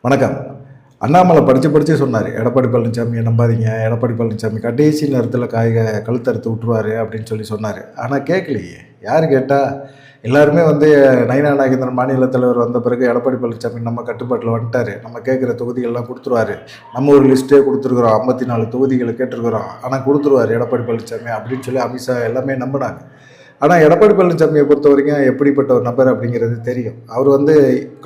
வணக்கம். அண்ணாமலை படித்து சொன்னார், எடப்பாடி பழனிசாமியை நம்பாதீங்க, எடப்பாடி பழனிசாமி கடைசி நேரத்தில் கழுத்தறுத்து விட்டுருவார் அப்படின்னு சொன்னார். ஆனால் கேட்கலையே. யார் கேட்டால் எல்லாருமே நயினா நாகேந்திரன் மாநில தலைவர் வந்த பிறகு எடப்பாடி பழனிசாமி நம்ம கட்டுப்பாட்டில் வந்துட்டார், நம்ம கேட்குற தொகுதிகள்லாம் கொடுத்துருவாரு, நம்ம ஒரு லிஸ்ட்டே கொடுத்துருக்குறோம், 54 தொகுதிகளை கேட்டிருக்கிறோம், ஆனால் கொடுத்துருவார் எடப்பாடி பழனிசாமி அப்படின்னு அமித்ஷா எல்லாமே நம்பினாங்க. ஆனால் எடப்பாடி பழனிசாமியை பொறுத்த வரைக்கும் எப்படிப்பட்ட ஒரு நபர் அப்படிங்கிறது தெரியும். அவர்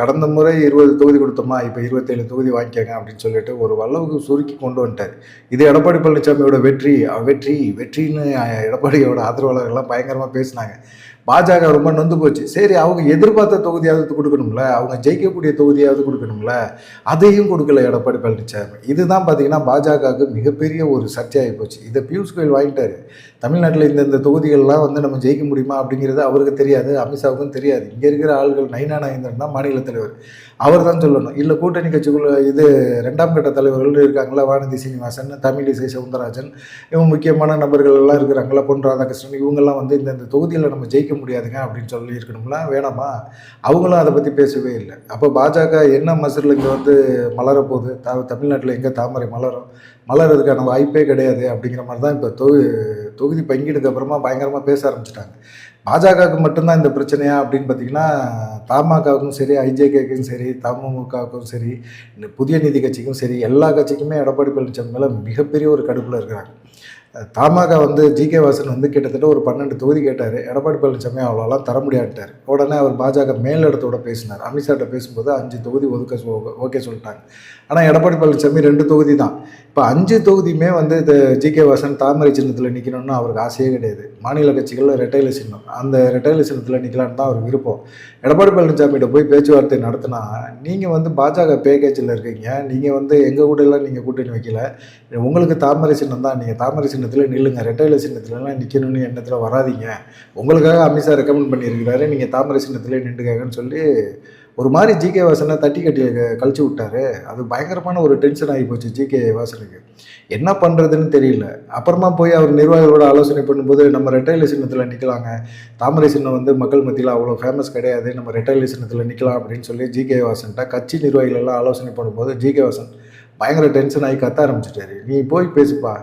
கடந்த முறை 20 தொகுதி கொடுத்தோமா, இப்போ 27 தொகுதி வாங்கிக்கங்க அப்படின்னு சொல்லிட்டு ஒரு அளவுக்கு சுருக்கி கொண்டு வந்துட்டார். இது எடப்பாடி பழனிசாமியோட வெற்றி வெற்றி வெற்றின்னு எடப்பாடியோட ஆதரவாளர்கள்லாம் பயங்கரமாக பேசினாங்க. பாஜக ரொம்ப நொந்து போச்சு. சரி, அவங்க எதிர்பார்த்த தொகுதியாவது கொடுக்கணும்ல, அவங்க ஜெயிக்கக்கூடிய தொகுதியாவது கொடுக்கணும்ல, அதையும் கொடுக்கல எடப்பாடி பழனிசாமி. இதுதான் பார்த்தீங்கன்னா பாஜகவுக்கு மிகப்பெரிய ஒரு சர்ச்சையாகி போச்சு. இதை பியூஷ் கோயல் வாங்கிட்டாரு. தமிழ்நாட்டில் இந்த தொகுதிகள்லாம் நம்ம ஜெயிக்க முடியுமா அப்படிங்கிறது அவருக்கு தெரியாது, அமித்ஷாவுக்கும் தெரியாது. இங்கே இருக்கிற ஆள்கள் நயினா நாகேந்திரன் தான் மாநில தலைவர், அவர் தான் சொல்லணும். இல்லை கூட்டணி கட்சிக்குள்ள இது 2ஆம் கட்ட தலைவர்கள் இருக்காங்களா, வானதி சீனிவாசன், தமிழிசை சவுந்தரராஜன், இவங்க முக்கியமான நபர்கள் எல்லாம் இருக்கிறாங்களா, பொன் ராதாகிருஷ்ணன், இவங்கெல்லாம் இந்த தொகுதியில் நம்ம ஜெயிக்க முடியாதுங்க அப்படின்னு சொல்லி இருக்கணும்ல, வேணாமா? அவங்களும் அதை பற்றி பேசவே இல்லை. அப்போ பாஜக என்ன மசரில் இங்கே மலரப்போகுது, தமிழ்நாட்டில் எங்கே தாமரை மலர்றதுக்கான வாய்ப்பே கிடையாது அப்படிங்கிற மாதிரி தான் இப்போ தொகுதி பங்கீடுக்கு அப்புறமா பயங்கரமாக பேச ஆரம்பிச்சிட்டாங்க. பாஜகவுக்கு மட்டும்தான் இந்த பிரச்சனையா அப்படின்னு பார்த்தீங்கன்னா, தமாகவுக்கும் சரி, ஐஜேகேக்கும் சரி, தமுகவுக்கும் சரி, புதிய நீதி கட்சிக்கும் சரி, எல்லா கட்சிக்குமே எடப்பாடி பழனிசாமி மேலே மிகப்பெரிய ஒரு கடுப்பில் இருக்கிறாங்க. தமாக ஜி.கே. வாசன் கிட்டத்தட்ட ஒரு 12 தொகுதி கேட்டார். எடப்பாடி பழனிசாமி அவ்வளோலாம் தர முடியாட்டார். உடனே அவர் பாஜக மேலிடத்தோட பேசினார். அமித்ஷாட்ட பேசும்போது 5 தொகுதி ஓகே சொல்லிட்டாங்க. ஆனால் எடப்பாடி பழனிசாமி 2 தொகுதி தான். இப்போ 5 தொகுதியுமே ஜி.கே. வாசன் தாமரை சின்னத்தில் நிற்கணும்னு அவருக்கு ஆசையே கிடையாது. மாநில கட்சிகளில் ரெட்டையில சின்னம், அந்த ரெட்டையில சின்னத்தில் நிற்கலான்னு தான் அவருக்கு விருப்பம். எடப்பாடி பழனிசாமிகிட்ட போய் பேச்சுவார்த்தை நடத்தினா, நீங்கள் பாஜக பேக்கேஜில் இருக்கீங்க, நீங்கள் எங்கள் கூட எல்லாம் நீங்கள் கூட்டணி வைக்கல, உங்களுக்கு தாமரை சின்னம் தான், நீங்கள் தாமரை சின்னத்தில் நில்லுங்க, ரெட்டையில சின்னத்துலலாம் நிற்கணும்னு எண்ணத்தில் வராதிங்க, உங்களுக்காக அமித்ஷா ரெக்கமெண்ட் பண்ணியிருக்கிறாரு, நீங்கள் தாமரை சின்னத்திலே நின்றுக்காங்கன்னு சொல்லி ஒரு மாதிரி ஜி.கே. வாசனை தட்டி கழிச்சு விட்டாரு. அது பயங்கரமான ஒரு டென்ஷன் ஆகி போச்சு ஜி.கே. வாசனுக்கு. என்ன பண்ணுறதுன்னு தெரியல. அப்புறமா போய் அவர் நிர்வாகிகளோட ஆலோசனை பண்ணும்போது, நம்ம ரெட்டையில சின்னத்தில் நிற்கலாங்க, தாமரை சின்னம் மக்கள் மத்தியில் அவ்வளோ ஃபேமஸ் கிடையாது, நம்ம ரெட்டையில சின்னத்தில் நிற்கலாம் அப்படின்னு சொல்லி ஜி.கே. வாசன்ட்ட கட்சி நிர்வாகிகள் எல்லாம் ஆலோசனை பண்ணும்போது ஜி.கே. வாசன் பயங்கர டென்ஷன் ஆகி கத்த ஆரம்பிச்சிட்டாரு. நீ போய் பேசுப்பா,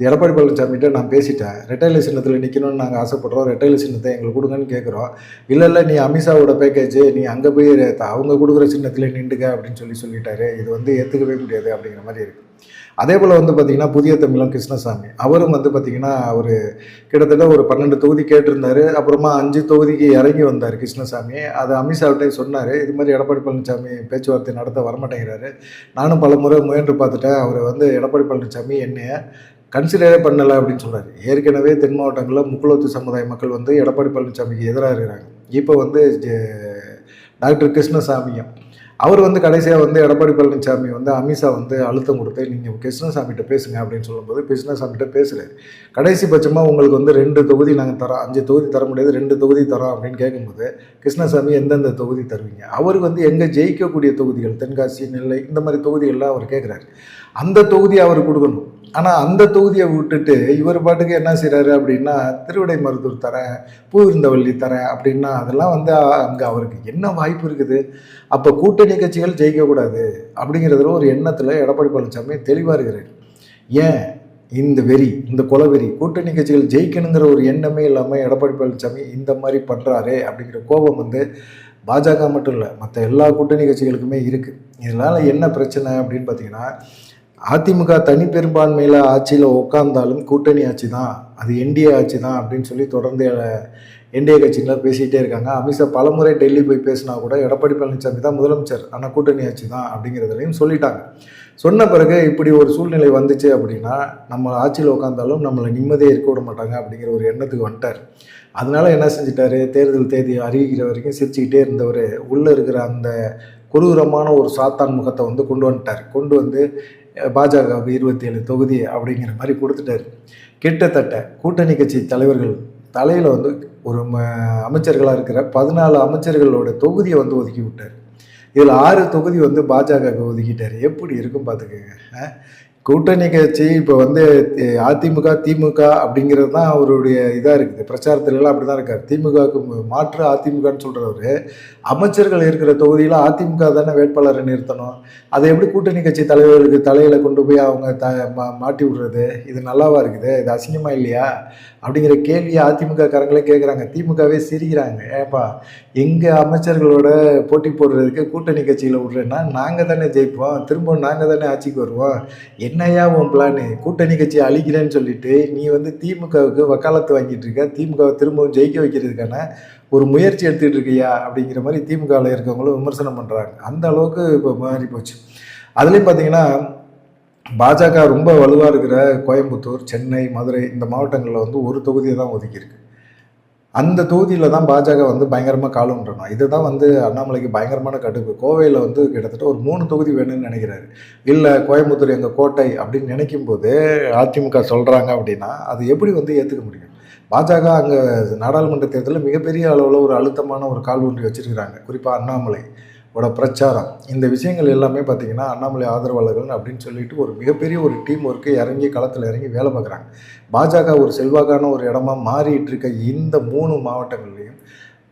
எடப்பாடி பழனிசாமிகிட்ட நான் பேசிட்டேன், ரெட்டையில சின்னத்தில் நிற்கணும்னு நாங்கள் ஆசைப்படுறோம், ரெட்டையில சின்னத்தை எங்களுக்கு கொடுங்கன்னு கேட்குறோம். இல்லை நீ அமித்ஷாவோட பேக்கேஜ், நீ அங்கே போய் அவங்க கொடுக்குற சின்னத்திலே நின்றுக்க அப்படின்னு சொல்லிட்டாரு. இது ஏற்றுக்கவே முடியாது அப்படிங்கிற மாதிரி இருக்குது. அதே போல் பார்த்திங்கன்னா புதிய தமிழன் கிருஷ்ணசாமி, அவரும் பார்த்திங்கன்னா அவர் கிட்டத்தட்ட ஒரு 12 தொகுதி கேட்டிருந்தார். அப்புறமா 5 தொகுதிக்கு இறங்கி வந்தார் கிருஷ்ணசாமி. அதை அமித்ஷாவிட்டே சொன்னார், இது மாதிரி எடப்பாடி பழனிசாமி பேச்சுவார்த்தை நடத்த வரமாட்டேங்கிறாரு, நானும் பல முறை முயன்று பார்த்துட்டேன், அவர் எடப்பாடி பழனிசாமி என்னைய கன்சிடரே பண்ணலை அப்படின்னு சொல்கிறார். ஏற்கனவே தென் மாவட்டங்களில் முக்குளத்து சமுதாய மக்கள் எடப்பாடி பழனிசாமிக்கு எதிராக இருக்கிறாங்க. இப்போ டாக்டர் கிருஷ்ணசாமியும் அவர் கடைசியாக எடப்பாடி பழனிசாமி அமித்ஷா அழுத்தம் கொடுத்து, நீங்கள் கிருஷ்ணசாமிகிட்ட பேசுங்க அப்படின்னு சொல்லும்போது கிருஷ்ணசாமிகிட்ட பேசுகிறார். கடைசி பட்சமாக உங்களுக்கு 2 தொகுதி நாங்கள் தரோம், 5 தொகுதி தர முடியாது, 2 தொகுதி தரோம் அப்படின்னு கேட்கும்போது கிருஷ்ணசாமி எந்தெந்த தொகுதி தருவீங்க, அவருக்கு எங்கே ஜெயிக்கக்கூடிய தொகுதிகள், தென்காசி, நெல்லை, இந்த மாதிரி தொகுதிகள்லாம் அவர் கேட்குறாரு. அந்த தொகுதியை அவர் கொடுக்கணும். ஆனால் அந்த தொகுதியை விட்டுட்டு இவர் பாட்டுக்கு என்ன செய்கிறாரு அப்படின்னா, திருவிடை மருதூர் தரேன், பூவிருந்தவல்லி தரேன் அப்படின்னா, அதெல்லாம் அங்கே அவருக்கு என்ன வாய்ப்பு இருக்குது? அப்போ கூட்டணி கட்சிகள் ஜெயிக்கக்கூடாது அப்படிங்கிறதுல ஒரு எண்ணத்தில் எடப்பாடி பழனிசாமி தெளிவாக இருக்கிறார். ஏன் இந்த வெறி, இந்த கொலவெறி, கூட்டணி கட்சிகள் ஜெயிக்கணுங்கிற ஒரு எண்ணமே இல்லாமல் எடப்பாடி பழனிசாமி இந்த மாதிரி பண்ணுறாரே அப்படிங்கிற கோபம் பாஜக மட்டும் இல்லை, மற்ற எல்லா கூட்டணி கட்சிகளுக்குமே இருக்குது. இதனால் என்ன பிரச்சனை அப்படின்னு பார்த்தீங்கன்னா, அதிமுக தனி பெரும்பான்மையில் ஆட்சியில் உட்கார்ந்தாலும் கூட்டணி ஆட்சி தான், அது என்டிஏ ஆட்சி தான் அப்படின்னு தொடர்ந்து என்டிஏ கட்சியினர் பேசிகிட்டே இருக்காங்க. அமித்ஷா பலமுறை டெல்லி போய் பேசினா கூட எடப்பாடி பழனிசாமி தான் முதலமைச்சர், ஆனால் கூட்டணி ஆட்சி தான் அப்படிங்கிறதுலையும் சொல்லிட்டாங்க. சொன்ன பிறகு இப்படி ஒரு சூழ்நிலை வந்துச்சு அப்படின்னா, நம்ம ஆட்சியில் உட்காந்தாலும் நம்மளை நிம்மதியாக இருக்க விட மாட்டாங்க அப்படிங்கிற ஒரு எண்ணத்துக்கு வந்துட்டார். அதனால என்ன செஞ்சிட்டாரு, தேர்தல் தேதி அறிவிக்கிற வரைக்கும் சிரிச்சுக்கிட்டே இருந்தவர் உள்ளே இருக்கிற அந்த கொடூரமான ஒரு சாத்தான் முகத்தை கொண்டு வந்துட்டார். கொண்டு பாஜகவுக்கு 27 தொகுதி அப்படிங்கிற மாதிரி கொடுத்துட்டாரு. கிட்டத்தட்ட கூட்டணி கட்சி தலைவர்கள் தலையில் ஒரு அமைச்சர்களாக இருக்கிற 14 அமைச்சர்களோட தொகுதியை ஒதுக்கி விட்டார். இதில் 6 தொகுதி பாஜகவுக்கு ஒதுக்கிட்டார். எப்படி இருக்கும் பார்த்துக்கோங்க. கூட்டணி கட்சி இப்போ அதிமுக திமுக அப்படிங்கிறது தான் அவருடைய இதாக இருக்குது. பிரச்சாரத்துலலாம் அப்படி தான் இருக்கார். திமுகவுக்கு மாற்று அதிமுகன்னு சொல்கிறவர் அமைச்சர்கள் இருக்கிற தொகுதியில் அதிமுக தானே வேட்பாளரை நிறுத்தணும். அதை எப்படி கூட்டணி கட்சி தலைவர்களுக்கு தலையில் கொண்டு போய் அவங்க மாட்டி விடுறது? இது நல்லாவா இருக்குது? இது அசிங்கமாக இல்லையா அப்படிங்கிற கேள்வியை அதிமுக காரங்களே கேட்குறாங்க. திமுகவே சிரிக்கிறாங்க. ஏப்பா எங்கள் அமைச்சர்களோட போட்டி போடுறதுக்கு கூட்டணி கட்சியில் விட்றேன்னா நாங்கள் தானே ஜெயிப்போம், திரும்ப நாங்கள் தானே ஆட்சிக்கு வருவோம். என்னையா உன் பிளானு? கூட்டணி கட்சியை அழிக்கிறேன்னு சொல்லிட்டு நீ திமுகவுக்கு வக்காலத்து வாங்கிட்டு இருக்க, திமுகவை திரும்பவும் ஜெயிக்க வைக்கிறதுக்கான ஒரு முயற்சி எடுத்துகிட்டு இருக்கியா அப்படிங்கிற மாதிரி திமுகவில் இருக்கவங்களும் விமர்சனம் பண்ணுறாங்க. அந்த அளவுக்கு இப்போ மாறி போச்சு. அதுலேயும் பார்த்தீங்கன்னா பாஜக ரொம்ப வலுவாக இருக்கிற கோயம்புத்தூர், சென்னை, மதுரை இந்த மாவட்டங்களில் ஒரு தொகுதியை தான் ஒதுக்கியிருக்கு. அந்த தொகுதியில் தான் பாஜக பயங்கரமாக காலூன்றணும். இதுதான் அண்ணாமலைக்கு பயங்கரமான கடுப்பு. கோவையில் கிட்டத்தட்ட ஒரு 3 தொகுதி வேணும்னு நினைக்கிறாரு. இல்லை கோயம்புத்தூர் எங்கள் கோட்டை அப்படின்னு நினைக்கும் போது அதிமுக சொல்கிறாங்க அப்படின்னா அது எப்படி ஏற்றுக்க முடியும்? பாஜக அங்கே நாடாளுமன்ற தேர்தலில் மிகப்பெரிய அளவில் ஒரு அழுத்தமான ஒரு கால் ஊன்றி வச்சிருக்கிறாங்க. குறிப்பாக அண்ணாமலையோட பிரச்சாரம், இந்த விஷயங்கள் எல்லாமே பார்த்திங்கன்னா அண்ணாமலை ஆதரவாளர்கள் அப்படின்னு சொல்லிட்டு ஒரு மிகப்பெரிய ஒரு டீம் ஒர்க்கு இறங்கி களத்தில் இறங்கி வேலை பார்க்குறாங்க. பாஜக ஒரு செல்வாக்கான ஒரு இடமா மாறிட்டு இருக்க இந்த 3 மாவட்டங்கள்லையும்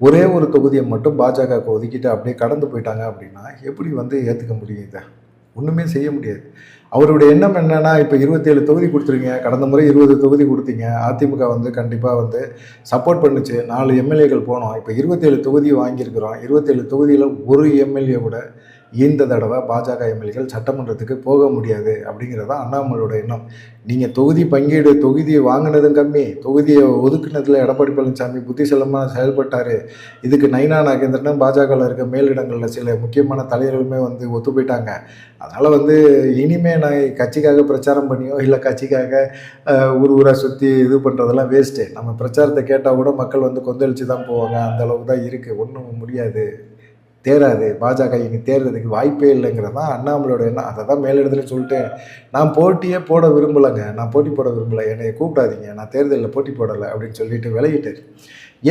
ஒரே ஒரு தொகுதியை மட்டும் பாஜகவுக்கு ஒதுக்கிட்டு அப்படியே கடந்து போயிட்டாங்க அப்படின்னா எப்படி ஏற்றுக்க முடியும்? இதை ஒன்றுமே செய்ய முடியாது. அவருடைய எண்ணம் என்னன்னா, இப்போ 27 தொகுதி கொடுத்துருங்க, கடந்த முறை 20 தொகுதி கொடுத்தீங்க, அதிமுக கண்டிப்பாக சப்போர்ட் பண்ணுச்சு, 4 எம்எல்ஏக்கள் போனோம், இப்போ 27 தொகுதி வாங்கியிருக்கிறோம், 27 தொகுதியில் ஒரு எம்எல்ஏ கூட இந்த தடவை பாஜக எம்எல்ஏக்கள் சட்டமன்றத்துக்கு போக முடியாது அப்படிங்கிறதான் அண்ணாமலையோட எண்ணம். நீங்கள் தொகுதி பங்கீடு, தொகுதியை வாங்கினதும் கம்மி, தொகுதியை ஒதுக்குனதில் எடப்பாடி பழனிசாமி புத்திசலமாக செயல்பட்டார். இதுக்கு நைனா நாகேந்திரனும் பாஜகவில் இருக்க மேலிடங்களில் சில முக்கியமான தலைவர்களுமே ஒத்து போயிட்டாங்க. அதனால் இனிமே நான் கட்சிக்காக பிரச்சாரம் பண்ணியோ இல்லை கட்சிக்காக ஊராக சுற்றி இது பண்ணுறதெல்லாம் வேஸ்ட்டு. நம்ம பிரச்சாரத்தை கேட்டால் கூட மக்கள் கொந்தளிச்சு தான் போவாங்க. அந்த அளவுக்கு தான் இருக்குது. ஒன்றும் முடியாது, தேராது, பாஜக இனி தேர்றதுக்கு வாய்ப்பே இல்லைங்கிறது தான் அண்ணாமலையோட எண்ணம். அதை தான் மேலிடத்துல சொல்லிட்டு நான் போட்டியே போட விரும்பலைங்க, நான் போட்டி போட விரும்பலை, என்னை கூப்பிடாதீங்க, நான் தேர்தலில் போட்டி போடலை அப்படின்னு சொல்லிட்டு விலகிட்டார்.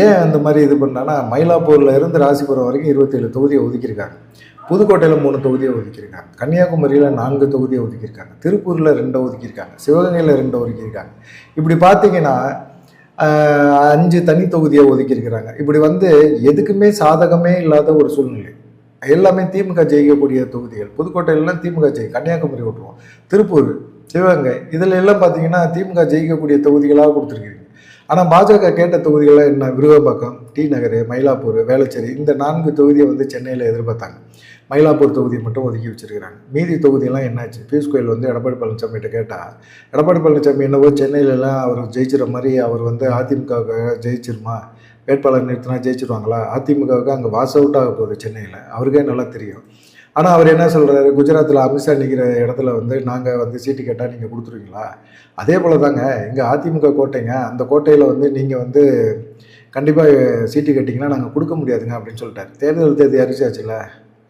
ஏன் அந்த மாதிரி இது பண்ணான்னா, மயிலாப்பூரில் இருந்து ராசிபுரம் வரைக்கும் 27 தொகுதியை ஒதுக்கியிருக்காங்க, புதுக்கோட்டையில் 3 தொகுதியை ஒதுக்கியிருக்காங்க, கன்னியாகுமரியில் 4 தொகுதியை ஒதுக்கியிருக்காங்க, திருப்பூரில் 2 ஒதுக்கியிருக்காங்க, சிவகங்கையில் 2 ஒதுக்கியிருக்காங்க. இப்படி பார்த்தீங்கன்னா 5 தனி தொகுதியை ஒதுக்கியிருக்கிறாங்க. இப்படி எதுக்குமே சாதகமே இல்லாத ஒரு சூழ்நிலை. எல்லாமே திமுக ஜெயிக்கக்கூடிய தொகுதிகள். புதுக்கோட்டையிலாம் திமுக கன்னியாகுமரி விட்டுருவோம், திருப்பூர், சிவகங்கை இதில் எல்லாம் பார்த்தீங்கன்னா திமுக ஜெயிக்கக்கூடிய தொகுதிகளாக கொடுத்துருக்கீங்க. ஆனால் பாஜக கேட்ட தொகுதிகளாக என்ன? விருகம்பாக்கம், டி நகர், மயிலாப்பூர், வேளச்சேரி, இந்த 4 தொகுதியை சென்னையில் எதிர்பார்த்தாங்க. மயிலாப்பூர் தொகுதியை மட்டும் ஒதுக்கி வச்சிருக்கிறாங்க. மீதி தொகுதியெல்லாம் என்னாச்சு? பியூஷ் கோயல் எடப்பாடி பழனிசாமிகிட்ட கேட்டால், எடப்பாடி பழனிசாமி என்னவோ சென்னையிலலாம் அவர் ஜெயிச்சிட மாதிரி அவர் அதிமுகவுக்காக ஜெயிச்சிருமா, வேட்பாளர் நிறுத்தினா ஜெயிச்சிருவாங்களா? அதிமுகவுக்கு அங்கே வாஸ் அவுட் ஆக போகுது சென்னையில், அவருக்கே நல்லா தெரியும். ஆனால் அவர் என்ன சொல்கிறாரு? குஜராத்தில் அமித்ஷா நிற்கிற இடத்துல நாங்கள் சீட்டு கேட்டால் நீங்கள் கொடுத்துருவீங்களா? அதே போல் தாங்க எங்கள் அதிமுக கோட்டைங்க, அந்த கோட்டையில் நீங்கள் கண்டிப்பாக சீட்டு கேட்டிங்கன்னா நாங்கள் கொடுக்க முடியாதுங்க அப்படின்னு சொல்லிட்டார். தேர்தல் தேதி அறிவிச்சாச்சுல,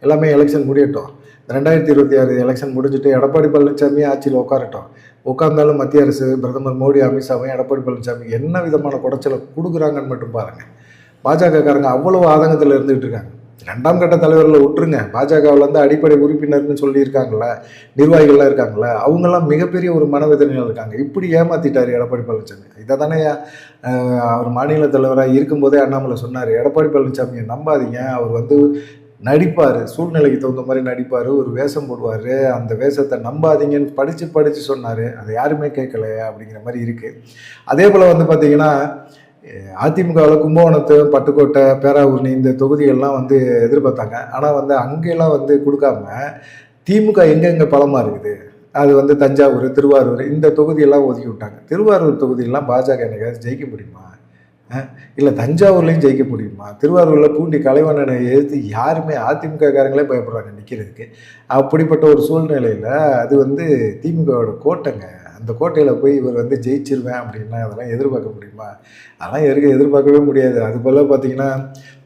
எல்லாமே எலெக்ஷன் முடியட்டும். 2026 எலெக்ஷன் முடிஞ்சுட்டு எடப்பாடி பழனிசாமி ஆட்சியில் உட்காரட்டும். உட்கார்ந்தாலும் மத்திய அரசு, பிரதமர் மோடி, அமித்ஷாவையும் எடப்பாடி பழனிசாமி என்ன விதமான குடைச்சலை கொடுக்குறாங்கன்னு மட்டும் பாருங்கள். பாஜகக்காரங்க அவ்வளவு ஆதங்கத்தில் இருந்துகிட்டு இருக்காங்க. 2ஆம் கட்ட தலைவர்களை விட்டுருங்க, பாஜகவில் அடிப்படை உறுப்பினர்னு சொல்லியிருக்காங்கள, நிர்வாகிகள்லாம் இருக்காங்கள, அவங்கெல்லாம் மிகப்பெரிய ஒரு மனவேதனையில் இருக்காங்க. இப்படி ஏமாற்றிட்டார் எடப்பாடி பழனிசாமி. இதை தானே அவர் மாநில தலைவராக இருக்கும்போதே அண்ணாமலை சொன்னார், எடப்பாடி பழனிசாமியை நம்பாதீங்க, அவர் நடிப்பார், சூழ்நிலைக்கு தகுந்த மாதிரி நடிப்பார், ஒரு வேஷம் போடுவார், அந்த வேஷத்தை நம்பாதீங்கன்னு படித்து சொன்னார். அதை யாருமே கேட்கல அப்படிங்கிற மாதிரி இருக்குது. அதே போல் பார்த்தீங்கன்னா அதிமுகவில் கும்பகோணத்து, பட்டுக்கோட்டை, பேராவூர்னி இந்த தொகுதிகள்லாம் எதிர்பார்த்தாங்க. ஆனால் அங்கெல்லாம் கொடுக்காம திமுக எங்கெங்கே பலமாக இருக்குது, அது தஞ்சாவூர், திருவாரூர் இந்த தொகுதியெல்லாம் ஒதுக்கி விட்டாங்க. திருவாரூர் தொகுதியெல்லாம் பாஜக என்னைக்காவது ஜெயிக்க முடியுமா? இல்லை தஞ்சாவூர்லேயும் ஜெயிக்க முடியுமா? திருவாரூரில் பூண்டி கலைவண்ணனை எதிர்த்து யாருமே அதிமுக காரங்களே பயப்படுறாங்க நிற்கிறதுக்கு. அப்படிப்பட்ட ஒரு சூழ்நிலையில் அது திமுகவோட கோட்டைங்க. அந்த கோட்டையில் போய் இவர் ஜெயிச்சிருவேன் அப்படின்னா அதெல்லாம் எதிர்பார்க்க முடியுமா? அதெல்லாம் எதிர்பார்க்கவே முடியாது. அதுபோல் பார்த்தீங்கன்னா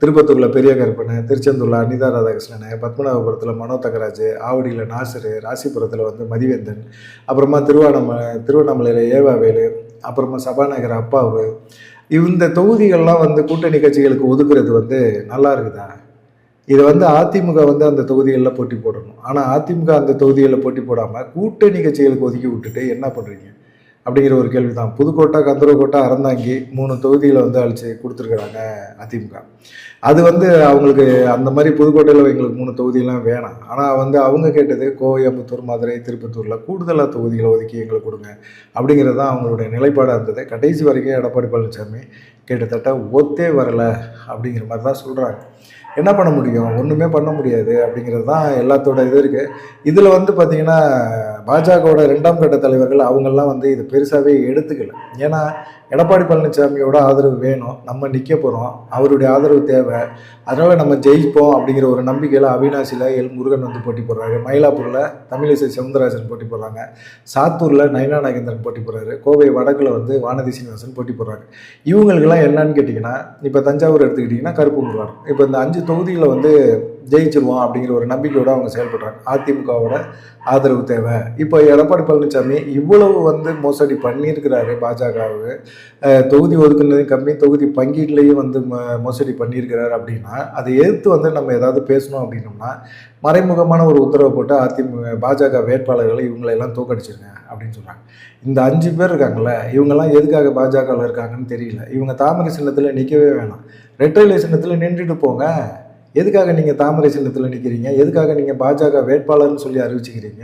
திருப்பத்தூரில் பெரிய கருப்பன், திருச்செந்தூரில் அனிதா ராதாகிருஷ்ணன், பத்மநாபபுரத்தில் மனோ தங்கராஜ், ஆவடியில் நாசர், ராசிபுரத்தில் மதிவேந்தன், அப்புறமா திருவண்ணாமலையில் ஏவாவேலு, அப்புறமா சபாநாயகர் அப்பாவு, இந்த தொகுதிகள்லாம் கூட்டணி கட்சிகளுக்கு ஒதுக்குறது நல்லா இருக்குதா? இதை அதிமுக அந்த தொகுதிகளில் போட்டி போடணும். ஆனால் அதிமுக அந்த தொகுதிகளில் போட்டி போடாமல் கூட்டணி கட்சிகளுக்கு ஒதுக்கி விட்டுட்டு என்ன பண்ணுறீங்க? அப்படிங்கிற ஒரு கேள்வி தான். புதுக்கோட்டை, கந்தரக்கோட்டை, அறந்தாங்கி 3 தொகுதிகளை வந்து அழிச்சு கொடுத்துருக்குறாங்க அதிமுக. அது வந்து அவங்களுக்கு அந்த மாதிரி புதுக்கோட்டையில் எங்களுக்கு 3 தொகுதியெல்லாம் வேணாம். ஆனால் வந்து அவங்க கேட்டது கோயம்புத்தூர், மதுரை, திருப்பத்தூரில் கூடுதலாக தொகுதிகளை ஒதுக்கி எங்களுக்கு கொடுங்க அப்படிங்கிறது தான் அவங்களுடைய நிலைப்பாடாக இருந்தது. கடைசி வரைக்கும் எடப்பாடி பழனிசாமி கிட்டத்தட்ட ஒத்தே வரலை அப்படிங்கிற மாதிரி தான் சொல்கிறாங்க. என்ன பண்ண முடியும்? ஒன்றுமே பண்ண முடியாது அப்படிங்கிறது தான் எல்லாத்தோட இது இருக்குது. இதில் வந்து பார்த்திங்கன்னா பாஜகவோட 2ஆம் கட்ட தலைவர்கள் அவங்கெல்லாம் வந்து இது பெருசாகவே எடுத்துக்கல. ஏன்னா எடப்பாடி பழனிசாமியோட ஆதரவு வேணும், நம்ம நிற்க போகிறோம், அவருடைய ஆதரவு தேவை, அதனால் நம்ம ஜெயிப்போம் அப்படிங்கிற ஒரு நம்பிக்கையில் அவினாசியில் எல் முருகன் வந்து போட்டி போடுறாரு, மயிலாப்பூரில் தமிழிசை சவுந்தரராஜன் போட்டி போடுறாங்க, சாத்தூரில் நயினா நாகேந்திரன் போட்டி போடுறாரு, கோவை வடக்கில் வந்து வானதி சீனிவாசன் போட்டி போடுறாங்க. இவங்களுக்கெல்லாம் என்னன்னு கேட்டிங்கன்னா, இப்போ தஞ்சாவூர் எடுத்துக்கிட்டிங்கன்னா கருப்பு முருகன், இப்போ இந்த 5 தொகுதியில் வந்து ஜெயிச்சிருவோம் அப்படிங்கிற ஒரு நம்பிக்கையோடு அவங்க செயல்படுறாங்க. அதிமுகவோட ஆதரவு தேவை. இப்போ எடப்பாடி பழனிசாமி இவ்வளவு வந்து மோசடி பண்ணியிருக்கிறாரு பாஜகவுக்கு, தொகுதி ஒதுக்குனதையும் கம்மி, தொகுதி பங்கீட்லேயும் வந்து மோசடி பண்ணியிருக்கிறாரு அப்படின்னா அதை எதிர்த்து வந்து நம்ம ஏதாவது பேசணும் அப்படின்னோம்னா மறைமுகமான ஒரு உத்தரவை போட்டு பாஜக வேட்பாளர்களை இவங்களெல்லாம் தோக்கடிச்சிருங்க அப்படின்னு சொல்கிறாங்க. இந்த 5 பேர் இருக்காங்கல்ல, இவங்கெல்லாம் எதுக்காக பாஜகவில் இருக்காங்கன்னு தெரியல. இவங்க தாமரை சின்னத்தில் நிற்கவே வேணாம், ரெட்டை சின்னத்தில் நின்றுட்டு போங்க. எதுக்காக நீங்கள் தாமரை சின்னத்தில் நிற்கிறீங்க? எதுக்காக நீங்கள் பாஜக வேட்பாளர்னு சொல்லி அறிவிச்சுக்கிறீங்க?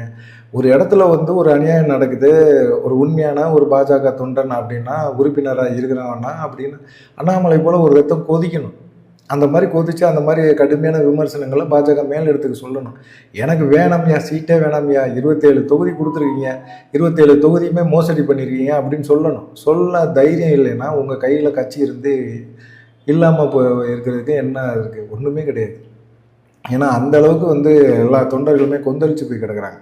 ஒரு இடத்துல வந்து ஒரு அநியாயம் நடக்குது, ஒரு உண்மையான ஒரு பாஜக தொண்டன் அப்படின்னா உறுப்பினராக இருக்கிறவன்னா அப்படின்னு அண்ணாமலை போல் ஒரு ரத்தம் கொதிக்கணும். அந்த மாதிரி கொதிச்சு அந்த மாதிரி கடுமையான விமர்சனங்களை பாஜக மேலிடத்துக்கு சொல்லணும். எனக்கு வேணாம்யா, சீட்டே வேணாம்யா, 27 தொகுதி கொடுத்துருக்கீங்க, 27 தொகுதியுமே மோசடி பண்ணியிருக்கீங்க அப்படின்னு சொல்லணும். சொல்ல தைரியம் இல்லைன்னா உங்கள் கையில் கட்சி இருந்து இல்லாமல் இருக்கிறதுக்கு என்ன இருக்குது? ஒன்றுமே கிடையாது. ஏன்னா அந்த அளவுக்கு வந்து எல்லா தொண்டர்களுமே கொந்தளிச்சு போய் கிடக்குறாங்க.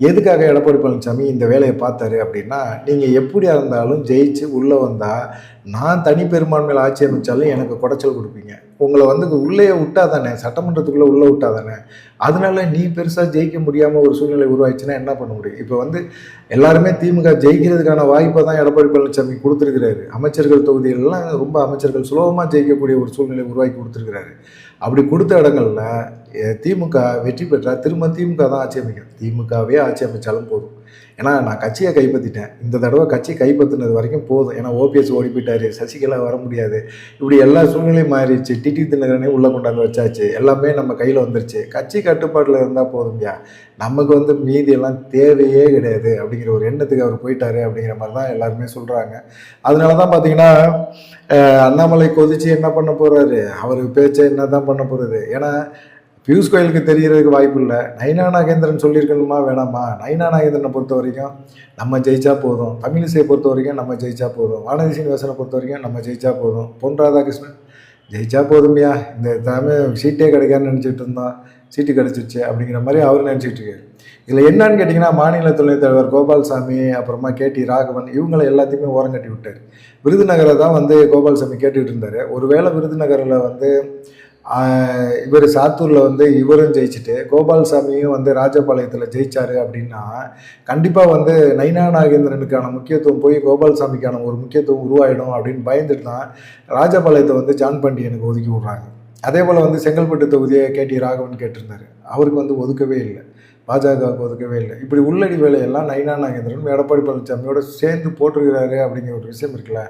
எதுக்காக எடப்பாடி பழனிசாமி இந்த வேலையை பார்த்தாரு அப்படின்னா, நீங்கள் எப்படியா இருந்தாலும் ஜெயிச்சு உள்ளே வந்தால் நான் தனி பெரும்பான்மையில் ஆட்சி அமைச்சாலும் எனக்கு குடைச்சல் கொடுப்பீங்க, உங்களை வந்து உள்ளே விட்டா தானே, சட்டமன்றத்துக்குள்ளே உள்ளே விட்டா தானே, அதனால நீ பெருசாக ஜெயிக்க முடியாமல் ஒரு சூழ்நிலை உருவாச்சுன்னா என்ன பண்ண முடியும்? இப்போ வந்து எல்லாருமே திமுக ஜெயிக்கிறதுக்கான வாய்ப்பை தான் எடப்பாடி பழனிசாமி கொடுத்துருக்கிறாரு. அமைச்சர்கள் தொகுதிகளெல்லாம் ரொம்ப அமைச்சர்கள் சுலபமாக ஜெயிக்கக்கூடிய ஒரு சூழ்நிலை உருவாக்கி கொடுத்துருக்கிறாரு. அப்படி கொடுத்த இடங்களில் திமுக வெற்றி பெற்றால் திரும்ப திமுக தான் ஆட்சி அமைக்கும். திமுகவே ஆட்சி அமைச்சாலும் போதும். ஏன்னா நான் கட்சியை கைப்பற்றிட்டேன், இந்த தடவை கட்சி கைப்பற்றினது வரைக்கும் போதும். ஏன்னா ஓபிஎஸ் ஓடி போயிட்டாரு, சசிகலா வர முடியாது, இப்படி எல்லா சூழ்நிலையும் மாறிடுச்சு, டிடி தினகரனே உள்ளே கொண்டாந்து வச்சாச்சு, எல்லாமே நம்ம கையில் வந்துருச்சு, கட்சி கட்டுப்பாட்டில் இருந்தால் போதும்யா, நமக்கு வந்து மீதியெல்லாம் தேவையே கிடையாது அப்படிங்கிற ஒரு எண்ணத்துக்கு அவர் போயிட்டாரு அப்படிங்கிற மாதிரி தான் எல்லாருமே சொல்கிறாங்க. அதனால தான் பார்த்தீங்கன்னா அண்ணாமலை கொதிச்சு என்ன பண்ண போகிறாரு, அவருக்கு பேச்சை என்ன தான் பண்ண போகிறது? ஏன்னா பியூஷ் கோயலுக்கு தெரியறதுக்கு வாய்ப்பு இல்லை. நயினா நாகேந்திரன் சொல்லியிருக்கணுமா வேணாமா? நயினா நாகேந்திரனை பொறுத்த வரைக்கும் நம்ம ஜெயிச்சா போதும், தமிழிசையை பொறுத்த வரைக்கும் நம்ம ஜெயிச்சா போதும், வானதி சீனிவாசனை பொறுத்த வரைக்கும் நம்ம ஜெயிச்சா போதும், பொன் ராதாகிருஷ்ணன் ஜெயிச்சா போதும்யா, இந்த தமிழ் சீட்டே கிடைக்கான்னு நினச்சிட்டு இருந்தோம், சீட்டு கிடச்சிருச்சு அப்படிங்கிற மாதிரி அவர் நினச்சிட்டு இருக்காரு. இதில் என்னன்னு கேட்டிங்கன்னா, மாநில துணைத் தலைவர் கோபால்சாமி, அப்புறமா கேடி ராகவன், இவங்களை எல்லாத்தையுமே ஓரம் கட்டி விட்டார். விருதுநகரை தான் வந்து கோபால்சாமி கேட்டுக்கிட்டு இருந்தார். ஒருவேளை விருதுநகரில் வந்து இவர் சாத்தூரில் வந்து இவரும் ஜெயிச்சுட்டு கோபால்சாமியும் வந்து ராஜபாளையத்தில் ஜெயிச்சாரு அப்படின்னா கண்டிப்பாக வந்து நயினா நாகேந்திரனுக்கான முக்கியத்துவம் போய் கோபால்சாமிக்கான ஒரு முக்கியத்துவம் உருவாயிடும் அப்படின்னு பயந்துட்டு தான் ராஜபாளையத்தை வந்து ஜான் பாண்டியனுக்கு ஒதுக்கி விட்றாங்க. அதே போல் வந்து செங்கல்பட்டு தொகுதியை கேடி ராகவன் கேட்டிருந்தார், அவருக்கு வந்து ஒதுக்கவே இல்லை, பாஜகவுக்கு ஒதுக்கவே இல்லை. இப்படி உள்ளடி வேலையெல்லாம் நயினா நாகேந்திரன் எடப்பாடி பழனிசாமியோட சேர்ந்து போட்டிருக்கிறாரு அப்படிங்கிற ஒரு விஷயம் இருக்குல்ல.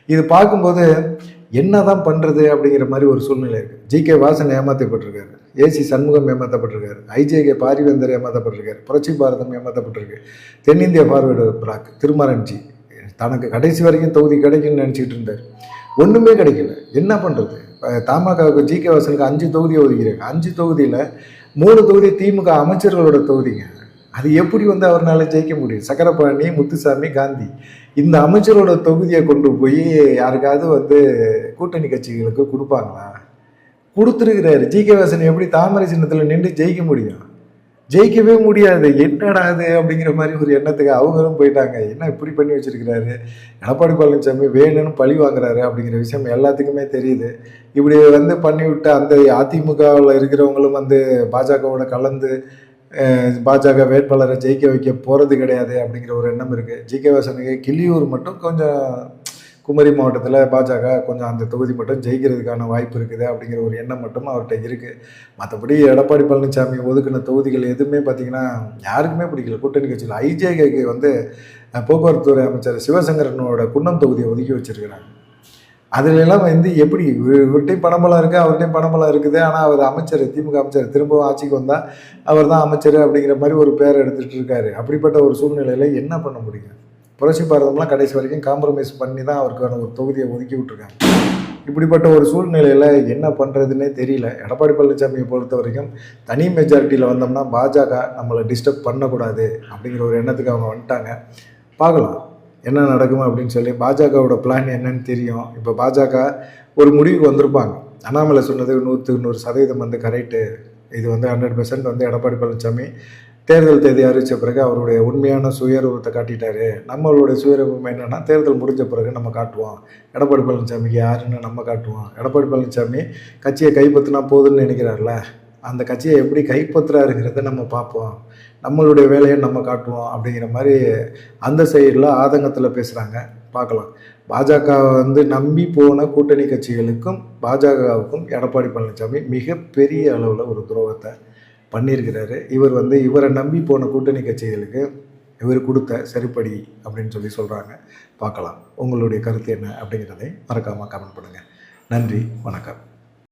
இது பார்க்கும்போது என்ன தான் பண்ணுறது அப்படிங்கிற மாதிரி ஒரு சூழ்நிலை இருக்குது. ஜி.கே. வாசன் ஏமாற்றப்பட்டிருக்காரு, ஏசி சண்முகம் ஏமாற்றப்பட்டிருக்காரு, ஐஜேகே பாரிவேந்தர் ஏமாற்றப்பட்டிருக்காரு, புரட்சி பாரதம் ஏமாற்றப்பட்டிருக்கு, தென்னிந்திய ஃபார்வேர்டு பிளாக் திருமாரன்ஜி தனக்கு கடைசி வரைக்கும் தொகுதி கிடைக்குன்னு நினச்சிக்கிட்டு இருந்தார், ஒன்றுமே கிடைக்கல. என்ன பண்ணுறது? தமாகவுக்கு ஜி.கே. வாசனுக்கு 5 தொகுதியை ஒதுக்கிறாங்க. 5 தொகுதியில் 3 தொகுதி திமுக அமைச்சர்களோட தொகுதிங்க. அது எப்படி வந்து அவரால் ஜெயிக்க முடியும்? சக்கரபாணி, முத்துசாமி, காந்தி இந்த அமைச்சரோட தொகுதியை கொண்டு போய் யாருக்காவது வந்து கூட்டணி கட்சிகளுக்கு கொடுப்பாங்களா? கொடுத்துருக்கிறாரு. ஜி.கே. வாசன் எப்படி தாமரை சின்னத்தில் நின்று ஜெயிக்க முடியும்? ஜெயிக்கவே முடியாது. என்னடா அது அப்படிங்கிற மாதிரி ஒரு எண்ணத்துக்கு அவங்களும் போயிட்டாங்க. என்ன இப்படி பண்ணி வச்சிருக்கிறாரு எடப்பாடி பழனிசாமி, வேணும்னு பழி வாங்குறாரு அப்படிங்கிற விஷயம் எல்லாத்துக்குமே தெரியுது. இப்படி வந்து பண்ணிவிட்டு அந்த அதிமுகவில் இருக்கிறவங்களும் வந்து பாஜகவோட கலந்து பாஜக வேட்பாளரை ஜெயிக்க வைக்க போகிறது கிடையாது அப்படிங்கிற ஒரு எண்ணம் இருக்குது. ஜி.கே. வாசனுக்கு கிள்ளியூர் மட்டும் கொஞ்சம் குமரி மாவட்டத்தில் பாஜக கொஞ்சம் அந்த தொகுதி மட்டும் ஜெயிக்கிறதுக்கான வாய்ப்பு இருக்குது அப்படிங்கிற ஒரு எண்ணம் மட்டும் அவர்கிட்ட இருக்குது. மற்றபடி எடப்பாடி பழனிசாமி ஒதுக்கின தொகுதிகள் எதுவுமே பார்த்திங்கன்னா யாருக்குமே பிடிக்கல. கூட்டணி கட்சியில் ஐஜேகேக்கு வந்து போக்குவரத்துறை அமைச்சர் சிவசங்கரனோட குன்னம் தொகுதியை ஒதுக்கி வச்சுருக்கிறாங்க. அதுலெல்லாம் வந்து எப்படி இவர்கிட்டையும் பணபலம் இருக்குது, அவர்கிட்டையும் பணபலம் இருக்குது. ஆனால் அவர் அமைச்சர், திமுக அமைச்சர், திரும்பவும் ஆட்சிக்கு வந்தால் அவர் தான் அமைச்சர் அப்படிங்கிற மாதிரி ஒரு பேர் எடுத்துகிட்டு இருக்காரு. அப்படிப்பட்ட ஒரு சூழ்நிலையில் என்ன பண்ண முடியும்? புரட்சி பாரதம்லாம் கடைசி வரைக்கும் காம்ப்ரமைஸ் பண்ணி தான் அவருக்கான ஒரு தொகுதியை ஒதுக்கி விட்டுருக்காங்க. இப்படிப்பட்ட ஒரு சூழ்நிலையில் என்ன பண்ணுறதுன்னே தெரியல. எடப்பாடி பழனிசாமியை பொறுத்த வரைக்கும் தனி மெஜாரிட்டியில் வந்தோம்னா பாஜக நம்மளை டிஸ்டர்ப் பண்ணக்கூடாது அப்படிங்கிற ஒரு எண்ணத்துக்கு அவங்க வந்துட்டாங்க. பார்க்கலாம் என்ன நடக்கும் அப்படின்னு சொல்லி. பாஜகவோட பிளான் என்னன்னு தெரியும். இப்போ பாஜக ஒரு முடிவுக்கு வந்திருப்பாங்க. அண்ணாமலை சொன்னது 100% வந்து கரெக்டு. இது வந்து 100% வந்து எடப்பாடி பழனிசாமி தேர்தல் தேதி அறிவித்த பிறகு அவருடைய உண்மையான சுயரூபத்தை காட்டிட்டாரு. நம்மளுடைய சுயரூபம் என்னென்னா தேர்தல் முடிஞ்ச பிறகு நம்ம காட்டுவோம். எடப்பாடி பழனிசாமிக்கு யாருன்னு நம்ம காட்டுவோம். எடப்பாடி பழனிசாமி கட்சியை கைப்பற்றினா போதுன்னு நினைக்கிறார்ல, அந்த கட்சியை எப்படி கைப்பற்றுறாருங்கிறத நம்ம பார்ப்போம். நம்மளுடைய வேலையை நம்ம காட்டுவோம் அப்படிங்கிற மாதிரி அந்த சைடில் ஆதங்கத்தில் பேசுகிறாங்க. பார்க்கலாம். பாஜக வந்து நம்பி போன கூட்டணி கட்சிகளுக்கும் பாஜகவுக்கும் எடப்பாடி பழனிசாமி மிகப்பெரிய அளவில் ஒரு துரோகத்தை பண்ணியிருக்கிறாரு. இவர் வந்து இவரை நம்பி போன கூட்டணி கட்சிகளுக்கு இவர் கொடுத்த சரிப்படி அப்படின்னு சொல்லி சொல்கிறாங்க. பார்க்கலாம். உங்களுடைய கருத்து என்ன அப்படிங்கிறதை மறக்காமல் கமெண்ட் பண்ணுங்கள். நன்றி, வணக்கம்.